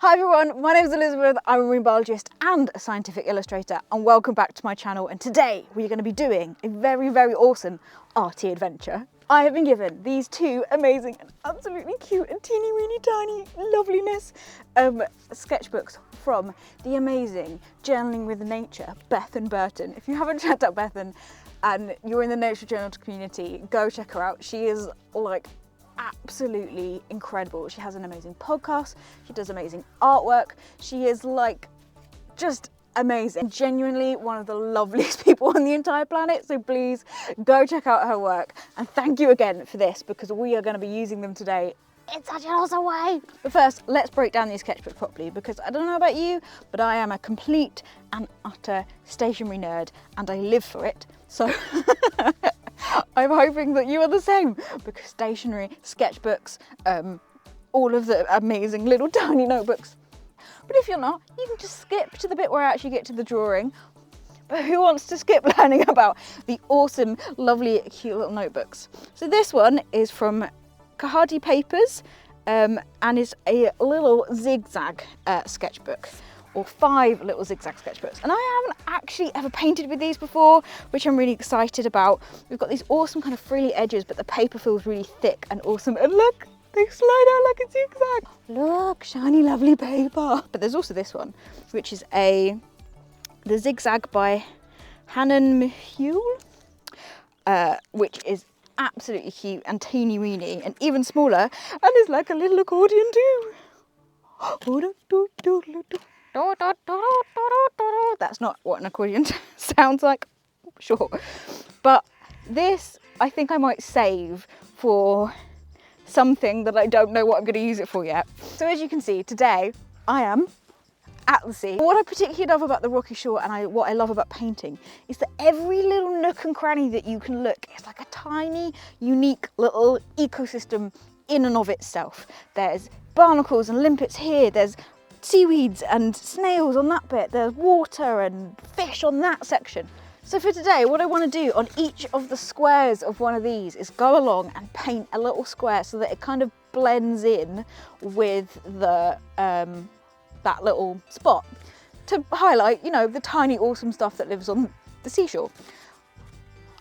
Hi everyone, my name is Elizabeth, I'm a marine biologist and a scientific illustrator, and welcome back to my channel. And today we're going to be doing a very awesome arty adventure. I have been given these two amazing and absolutely cute and teeny weeny tiny loveliness sketchbooks from the amazing Journaling with Nature, Bethan Burton. If you haven't checked out Bethan and you're in the nature journal community, go check her out. She is like absolutely incredible. She has an amazing podcast, she does amazing artwork, she is like just amazing. Genuinely one of the loveliest people on the entire planet, so please go check out her work. And thank you again for this, because we are going to be using them today in such an awesome way. But first, let's break down these sketchbooks properly, because I don't know about you, but I am a complete and utter stationery nerd and I live for it. So I'm hoping that you are the same, because stationery, sketchbooks, all of the amazing little tiny notebooks. But if you're not, you can just skip to the bit where I actually get to the drawing. But who wants to skip learning about the awesome, lovely, cute little notebooks? So this one is from Kahadi Papers and is a little zigzag sketchbook, or 5 little zigzag sketchbooks. And I haven't actually ever painted with these before, which I'm really excited about. We've got these awesome kind of frilly edges, but the paper feels really thick and awesome. And look, they slide out like a zigzag. Look, shiny, lovely paper. But there's also this one, which is the Zigzag by Hannon Mehul, which is absolutely cute and teeny weeny and even smaller, and is like a little accordion too. That's not what an accordion sounds like, sure. But this, I think I might save for something that I don't know what I'm going to use it for yet. So as you can see, today I am at the sea. What I particularly love about the rocky shore, and what I love about painting, is that every little nook and cranny that you can look is like a tiny, unique little ecosystem in and of itself. There's barnacles and limpets here, there's seaweeds and snails on that bit, there's water and fish on that section. So for today, what I want to do on each of the squares of one of these is go along and paint a little square so that it kind of blends in with the that little spot, to highlight, you know, the tiny awesome stuff that lives on the seashore.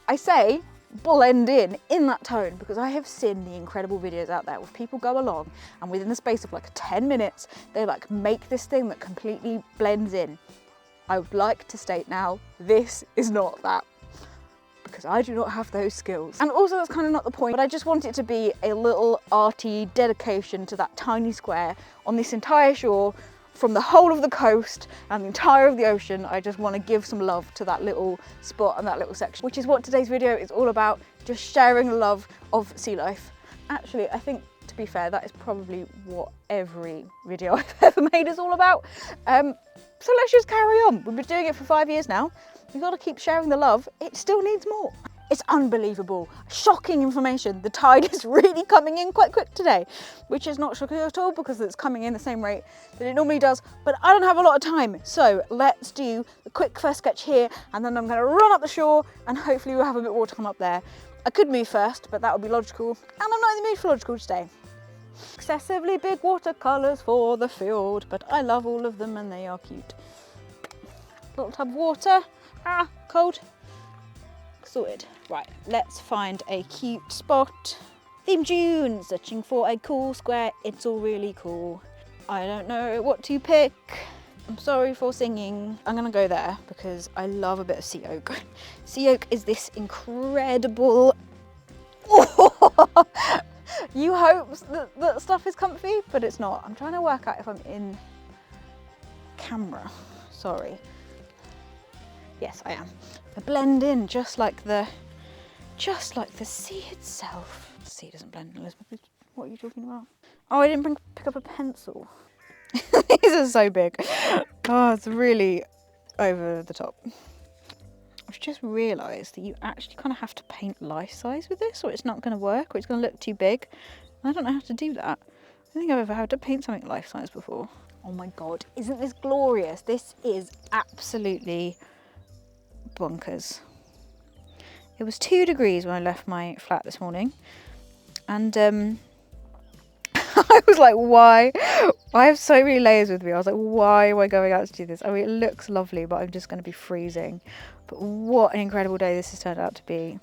I say blend in that tone, because I have seen the incredible videos out there where people go along and within the space of like 10 minutes they like make this thing that completely blends in. I would like to state now, this is not that, because I do not have those skills. And also that's kind of not the point, but I just want it to be a little arty dedication to that tiny square on this entire shore, from the whole of the coast and the entire of the ocean. I just want to give some love to that little spot and that little section, which is what today's video is all about, just sharing the love of sea life. Actually, I think, to be fair, that is probably what every video I've ever made is all about. So let's just carry on. We've been doing it for 5 years now. We've got to keep sharing the love. It still needs more. It's unbelievable. Shocking information. The tide is really coming in quite quick today, which is not shocking at all because it's coming in the same rate that it normally does, but I don't have a lot of time. So let's do a quick first sketch here, and then I'm going to run up the shore and hopefully we'll have a bit more time up there. I could move first, but that would be logical, and I'm not in the mood for logical today. Excessively big watercolours for the field, but I love all of them and they are cute. Little tub of water. Ah, cold. Sorted. Right, let's find a cute spot. Theme tune, searching for a cool square, it's all really cool. I don't know what to pick. I'm sorry for singing. I'm gonna go there because I love a bit of sea oak. Sea oak is this incredible... You hope that stuff is comfy, but it's not. I'm trying to work out if I'm in camera. Sorry. Yes, I am. I blend in just like the sea itself. The sea doesn't blend in, Elizabeth. What are you talking about? Oh, I didn't pick up a pencil. These are so big. Oh, it's really over the top. I've just realised that you actually kind of have to paint life size with this, or it's not going to work, or it's going to look too big. I don't know how to do that. I don't think I've ever had to paint something life size before. Oh my god, isn't this glorious? This is absolutely bonkers. It was 2 degrees when I left my flat this morning, and I was like, why I have so many layers with me. I was like, why am I going out to do this? I mean, it looks lovely, but I'm just going to be freezing. But what an incredible day this has turned out to be.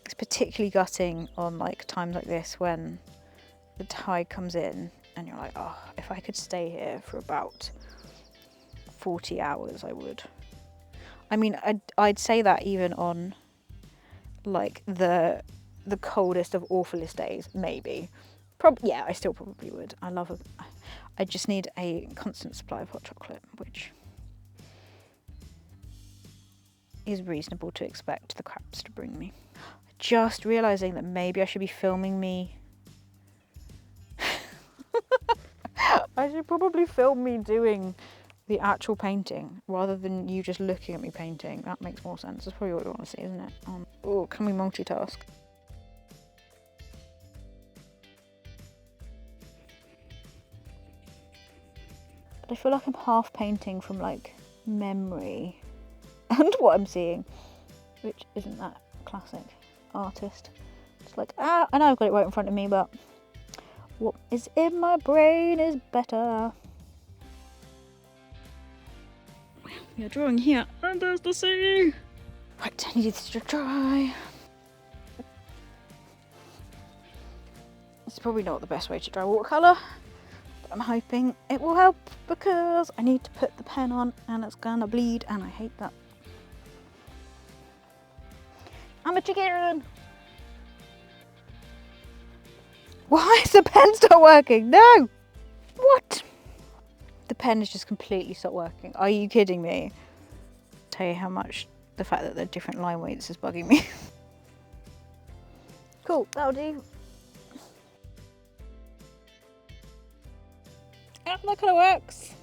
It's particularly gutting on like times like this when the tide comes in and you're like, oh, if I could stay here for about 40 hours, I would. I mean, I'd say that even on like the coldest of awfulest days, maybe. Yeah, I still probably would. I just need a constant supply of hot chocolate, which is reasonable to expect the crabs to bring me. Just realising that maybe I should be filming me. I should probably film me doing the actual painting rather than you just looking at me painting. That makes more sense. That's probably what you want to see, isn't it? Oh, can we multitask? But I feel like I'm half painting from like memory and what I'm seeing, which isn't that classic artist. It's like, I know I've got it right in front of me, but what is in my brain is better. We are drawing here, and there's the sea. Right, I need this to dry. It's probably not the best way to dry watercolour, but I'm hoping it will help because I need to put the pen on and it's gonna bleed, and I hate that. I'm a chicken! Why is the pen still working? No! What? The pen has just completely stopped working. Are you kidding me? Tell you how much the fact that they're different line weights is bugging me. Cool, that'll do. Oh, that kind of works.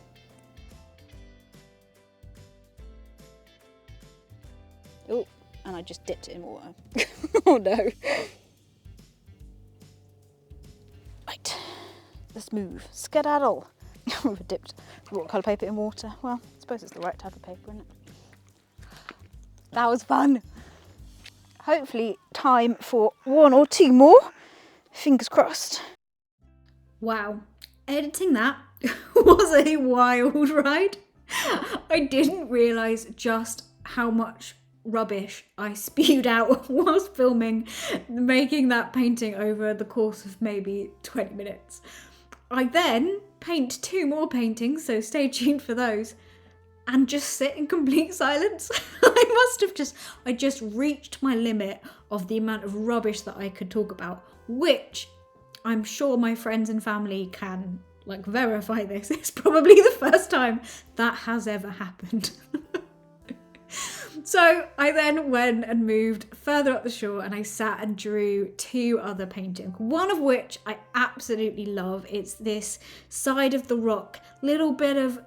Oh, and I just dipped it in water. Oh no. Right, let's move. Skedaddle. We've dipped watercolour paper in water. Well, I suppose it's the right type of paper, isn't it? That was fun. Hopefully time for 1 or 2 more. Fingers crossed. Wow, editing that was a wild ride. I didn't realise just how much rubbish I spewed out whilst filming, making that painting over the course of maybe 20 minutes. I then paint 2 more paintings, so stay tuned for those, and just sit in complete silence. I just reached my limit of the amount of rubbish that I could talk about, which I'm sure my friends and family can like verify this. It's probably the first time that has ever happened. So I then went and moved further up the shore and I sat and drew 2 other paintings, one of which I absolutely love. It's this side of the rock, little bit of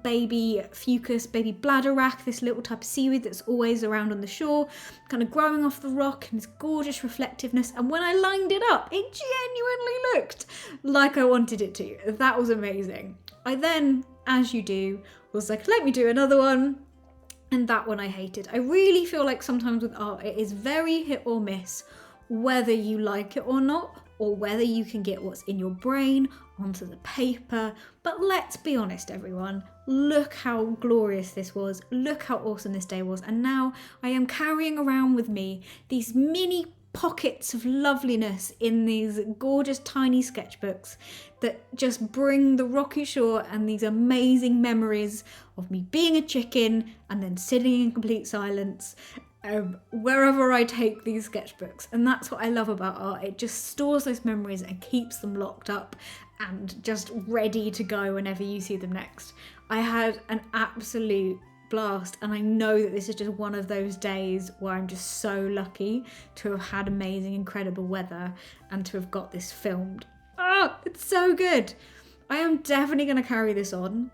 baby fucus, baby bladderwrack, this little type of seaweed that's always around on the shore, kind of growing off the rock, and this gorgeous reflectiveness. And when I lined it up, it genuinely looked like I wanted it to. That was amazing. I then, as you do, was like, let me do another one. And that one I hated. I really feel like sometimes with art, it is very hit or miss whether you like it or not, or whether you can get what's in your brain onto the paper. But let's be honest, everyone, look how glorious this was. Look how awesome this day was. And now I am carrying around with me these mini pockets of loveliness in these gorgeous tiny sketchbooks that just bring the rocky shore and these amazing memories of me being a chicken and then sitting in complete silence wherever I take these sketchbooks. And that's what I love about art. It just stores those memories and keeps them locked up and just ready to go whenever you see them next. I had an absolute blast, and I know that this is just one of those days where I'm just so lucky to have had amazing, incredible weather and to have got this filmed. Oh, it's so good. I am definitely going to carry this on.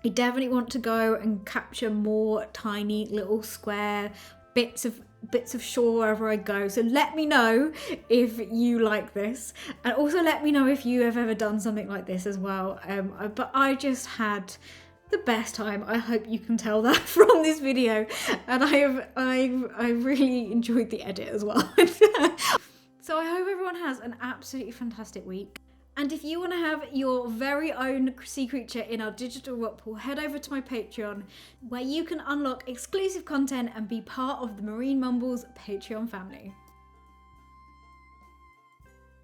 I definitely want to go and capture more tiny little square bits of shore wherever I go. So let me know if you like this, and also let me know if you have ever done something like this as well. But I just had the best time. I hope you can tell that from this video, and I really enjoyed the edit as well. So I hope everyone has an absolutely fantastic week. And if you want to have your very own sea creature in our digital rock pool, head over to my Patreon, where you can unlock exclusive content and be part of the Marine Mumbles Patreon family.